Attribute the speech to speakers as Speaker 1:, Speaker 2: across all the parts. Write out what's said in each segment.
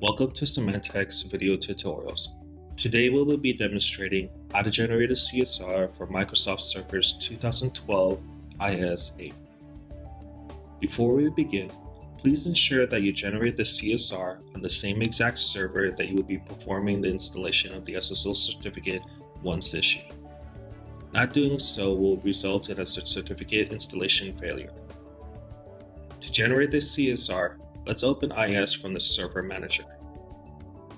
Speaker 1: Welcome to Symantec's video tutorials. Today we will be demonstrating how to generate a CSR for Microsoft Server's 2012 IIS 8. Before we begin, please ensure that you generate the CSR on the same exact server that you will be performing the installation of the SSL certificate once issued. Not doing so will result in a certificate installation failure. To generate the CSR, let's open IIS from the Server Manager.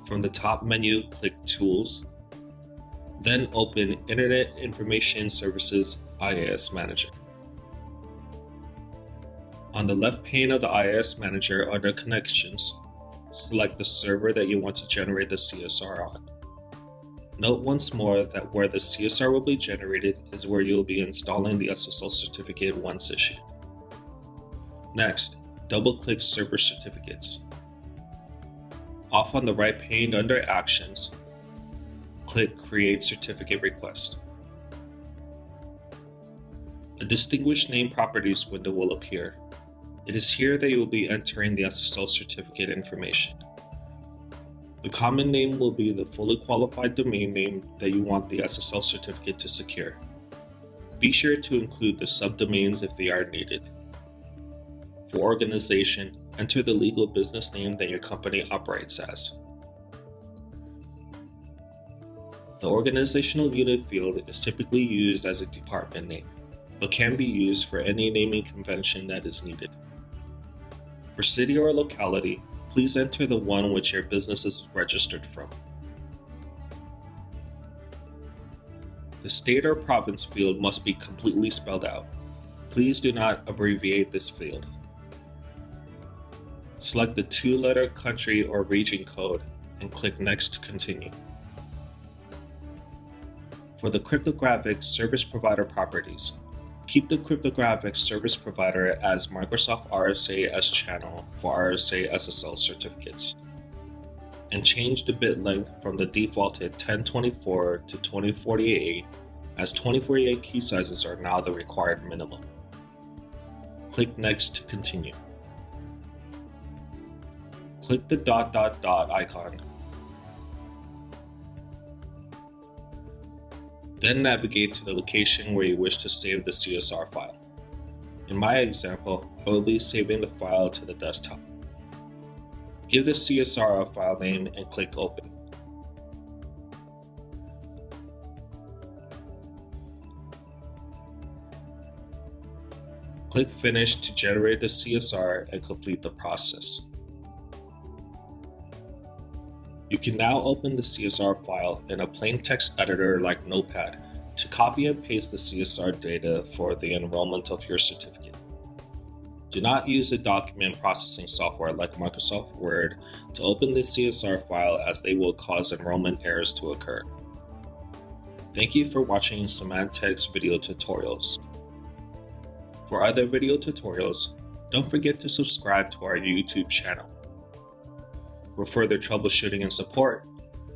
Speaker 1: From the top menu, click Tools, then open Internet Information Services IIS Manager. On the left pane of the IIS Manager under Connections, select the server that you want to generate the CSR on. Note once more that where the CSR will be generated is where you will be installing the SSL certificate once issued. Next, double-click Server Certificates. Off on the right pane under Actions, click Create Certificate Request. A Distinguished Name Properties window will appear. It is here that you will be entering the SSL certificate information. The common name will be the fully qualified domain name that you want the SSL certificate to secure. Be sure to include the subdomains if they are needed. For organization, enter the legal business name that your company operates as. The organizational unit field is typically used as a department name, but can be used for any naming convention that is needed. For city or locality, please enter the one which your business is registered from. The state or province field must be completely spelled out. Please do not abbreviate this field. Select the two-letter country or region code and click Next to continue. For the cryptographic service provider properties, keep the cryptographic service provider as Microsoft RSA S channel for RSA SSL certificates, and change the bit length from the defaulted 1024 to 2048 as 2048 key sizes are now the required minimum. Click Next to continue. Click the ... icon. Then navigate to the location where you wish to save the CSR file. In my example, I will be saving the file to the desktop. Give the CSR a file name and click Open. Click Finish to generate the CSR and complete the process. You can now open the CSR file in a plain text editor like Notepad to copy and paste the CSR data for the enrollment of your certificate. Do not use a document processing software like Microsoft Word to open the CSR file, as they will cause enrollment errors to occur. Thank you for watching Symantec's video tutorials. For other video tutorials, don't forget to subscribe to our YouTube channel. For further troubleshooting and support,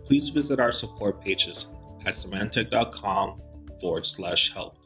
Speaker 1: please visit our support pages at symantec.com/help.